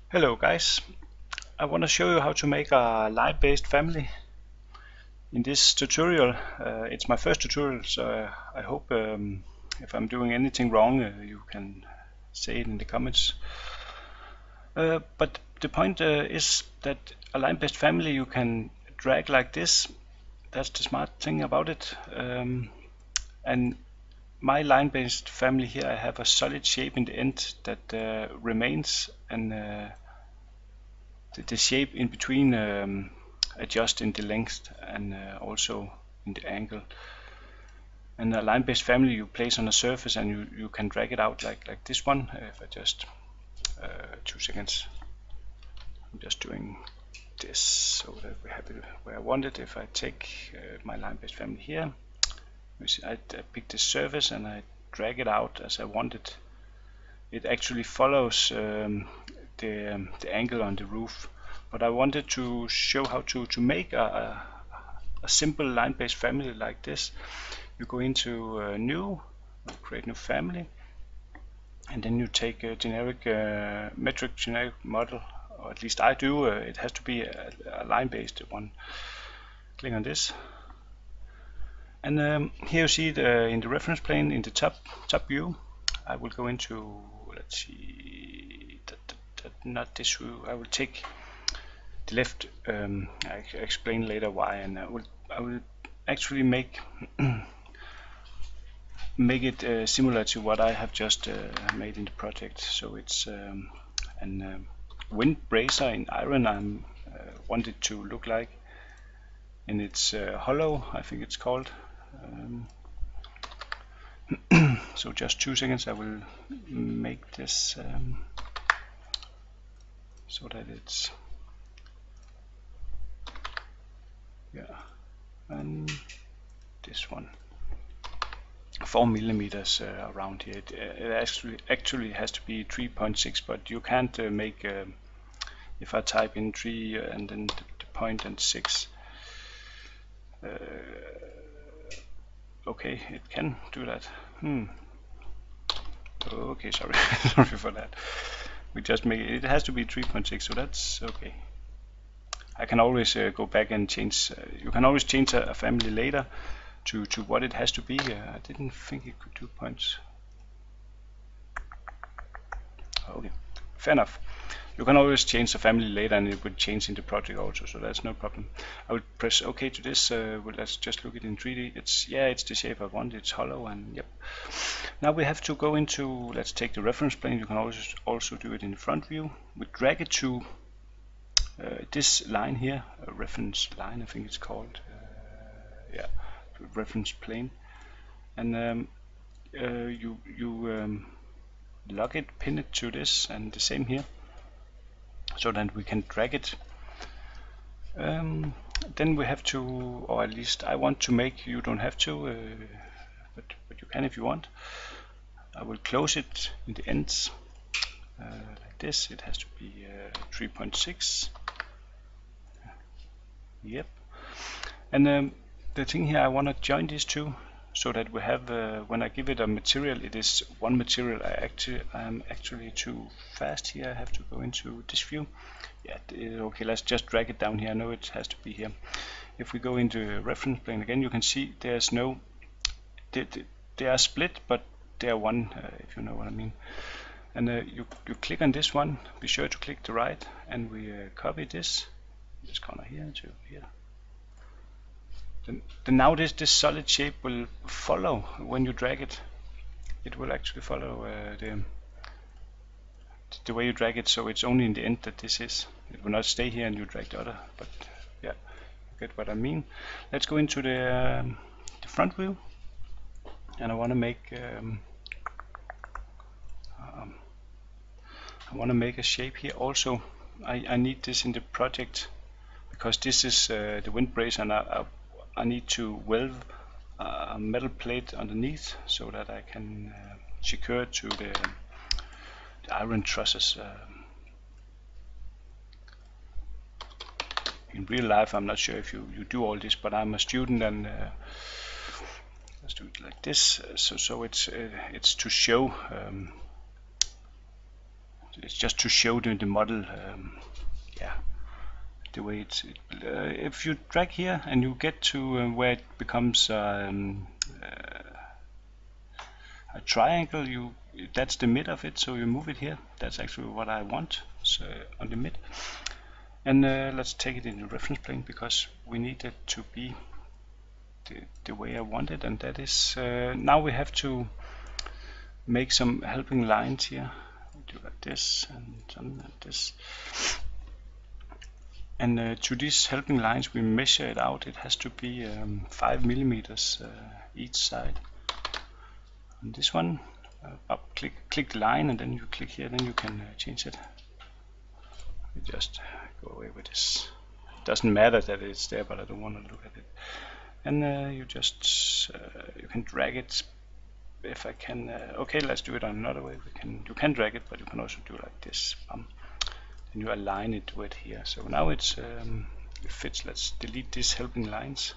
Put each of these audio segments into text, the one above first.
Hello guys, I want to show you how to make a line-based family. In this tutorial, it's my first tutorial, so I hope if I'm doing anything wrong you can say it in the comments. But the point is that a line-based family you can drag like this. That's the smart thing about it. And my line-based family here, I have a solid shape in the end that remains, and the shape in between adjust in the length and also in the angle. And a line-based family you place on a surface and you can drag it out like this one. If I just 2 seconds, I'm just doing this so that we have it where I want it. If I take my line-based family here, you see I pick this surface and I drag it out as I want it. It actually follows the angle on the roof. But I wanted to show how to make a simple line-based family like this. You go into new, create new family, and then you take a generic metric generic model, or at least I do. It has to be a line-based one. Click on this, and here you see it in the reference plane in the top view. I will go into, let's see, not this view. I will take the left. I explain later why, and I will actually make it similar to what I have just made in the project. So it's an wind bracer in iron. I want it to look like, and it's hollow, I think it's called. So just 2 seconds, I will make this so that it's, yeah, and this one 4 millimeters around here. It actually has to be 3.6, but you can't make if I type in 3 and then the point and 6. Okay, it can do that. Okay, sorry. Sorry for that. We just make it has to be 3.6, so that's okay. I can always go back and change. You can always change a family later to what it has to be. I didn't think it could do points. Okay, fair enough. You can always change the family later and it would change in the project also, so that's no problem. I will press OK to this. Well, let's just look at it in 3D. It's the shape I want. It's hollow, and yep. Now we have to go into, let's take the reference plane. You can also do it in the front view. We drag it to this line here, a reference line, I think it's called. Yeah, reference plane, and you lock it, pin it to this, and the same here, so that we can drag it. Then we have to, or at least I want to make, you don't have to, but you can if you want. I will close it in the ends like this. It has to be 3.6. Yep. And the thing here, I want to join these two so that we have, when I give it a material, it is one material. I'm actually too fast here. I have to go into this view. Yeah, okay, let's just drag it down here. I know it has to be here. If we go into reference plane again, you can see there's no, they are split, but they are one, if you know what I mean. And you click on this one, be sure to click the right, and we copy this corner here to here. Then now this solid shape will follow when you drag it. It will actually follow the way you drag it, so it's only in the end that this is. It will not stay here and you drag the other, but yeah, you get what I mean. Let's go into the front view, and I want to make a shape here also. I need this in the project because this is the wind brace, and I need to weld a metal plate underneath so that I can secure it to the iron trusses. In real life, I'm not sure if you do all this, but I'm a student, and let's do it like this. So it's to show it's just to show the model, yeah, the way it's. If you drag here and you get to where it becomes a triangle, that's the mid of it, so you move it here. That's actually what I want, so on the mid. And let's take it in the reference plane, because we need it to be the way I want it, and that is now we have to make some helping lines here. Do like this and something like this. And to these helping lines we measure it out. It has to be 5 millimeters each side. And this one, click the line, and then you click here, then you can change it. You just go away with this. It doesn't matter that it's there, but I don't want to look at it. And you just you can drag it. If I can, okay, let's do it another way. You can drag it, but you can also do like this. And you align it with here. So now it fits. Let's delete these helping lines.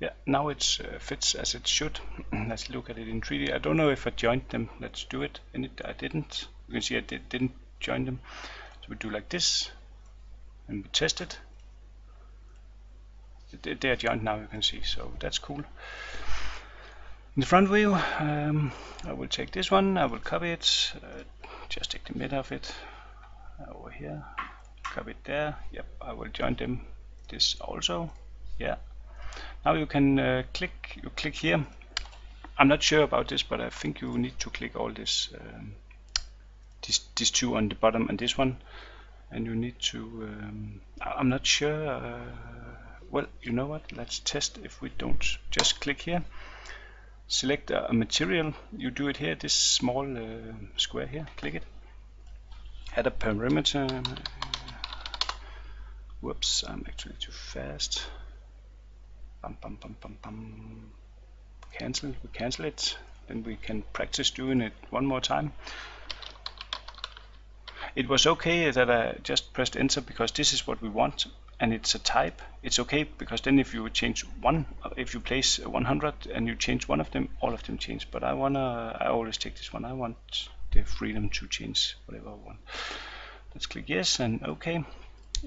Yeah, now it fits as it should. Let's look at it in 3D. I don't know if I joined them. Let's do it. And I didn't. You can see I didn't join them. So we do like this, and we test it. They are joined now, you can see. So that's cool. In the front view, I will take this one. I will copy it. Just take the mid of it over here. Copy it there. Yep, I will join them. This also. Yeah. Now you can click here. I'm not sure about this, but I think you need to click all this, these two on the bottom and this one, and you need to. I'm not sure. Well, you know what? Let's test if we don't. Just click here. Select a material. You do it here. This small square here. Click it. Add a perimeter. Whoops! I'm actually too fast. Cancel. We cancel it. Then we can practice doing it one more time. It was okay that I just pressed enter, because this is what we want, and it's a type. It's okay, because then if you change one, if you place 100 and you change one of them, all of them change. But I always take this one. I want the freedom to change whatever I want. Let's click yes and okay.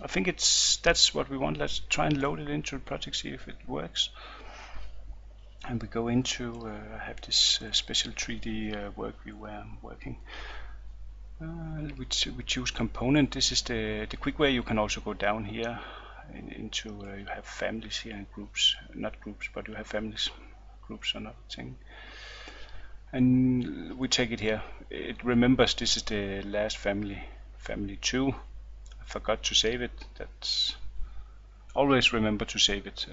I think that's what we want. Let's try and load it into the project, see if it works. And we go into have this special 3D work view where I'm working. We choose component. This is the quick way. You can also go down here into you have families here and groups, not groups, but you have families, groups, another thing. And we take it here. It remembers this is the last family 2. I forgot to save it. That's always remember to save it.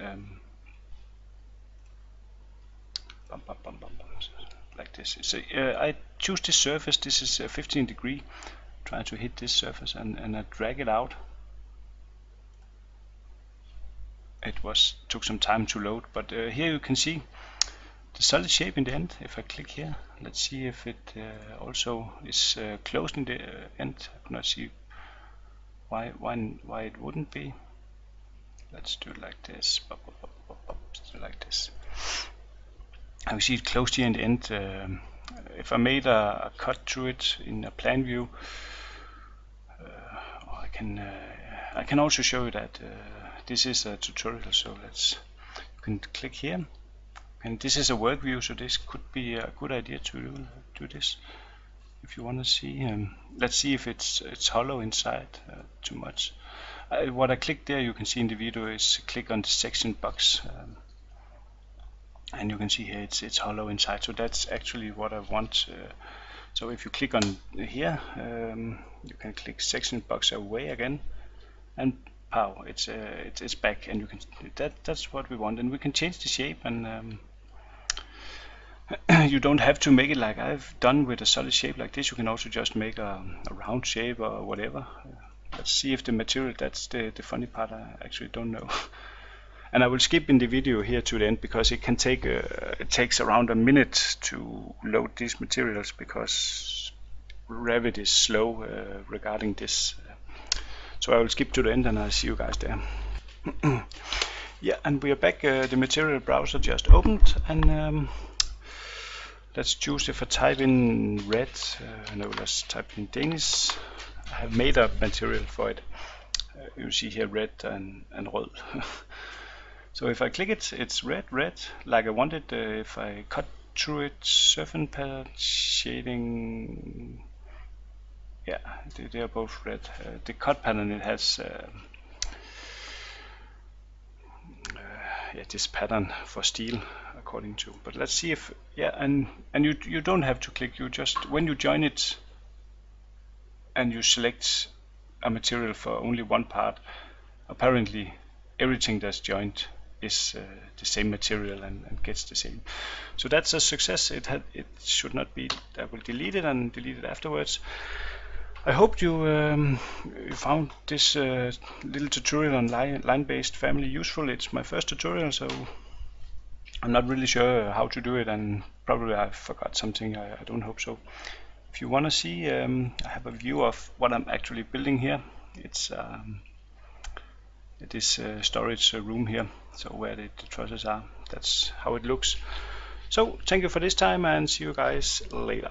Like this. It's I choose this surface. This is 15 degree. Try to hit this surface and I drag it out. It took some time to load, but here you can see the solid shape in the end. If I click here, let's see if it also is closed in the end. I cannot see why it wouldn't be. Let's do it like this. Like this. I will see it closed here in the end. If I made a cut through it in a plan view, I can also show you that this is a tutorial. So you can click here, and this is a work view. So this could be a good idea to do this if you want to see. Let's see if it's hollow inside too much. What I clicked there, you can see in the video, is click on the section box. And you can see here it's hollow inside, so that's actually what I want. So if you click on here, you can click section box away again, and pow, it's back, and you can that's what we want. And we can change the shape, and you don't have to make it like I've done with a solid shape like this. You can also just make a round shape or whatever. Let's see if the material, that's the funny part, I actually don't know. And I will skip in the video here to the end, because it can take it takes around a minute to load these materials, because Revit is slow regarding this. So I will skip to the end and I'll see you guys there. Yeah, and we are back. The material browser just opened, and Let's choose, if I type in red, no, let's type in Danish. I have made up material for it. You see here red and rød. So if I click it, it's red, like I wanted. If I cut through it, surface pattern, shading, yeah, they are both red. The cut pattern, it has yeah, this pattern for steel, according to. But let's see if, yeah, and you don't have to click. You just, when you join it and you select a material for only one part, apparently everything that's joined is the same material and gets the same. So that's a success. It should not be. I will delete it and delete it afterwards. I hope you found this little tutorial on line-based family useful. It's my first tutorial, so I'm not really sure how to do it, and probably I forgot something. I don't hope so. If you want to see, I have a view of what I'm actually building here. It's this storage room here, so where the trusses are. That's how it looks. So thank you for this time, and see you guys later.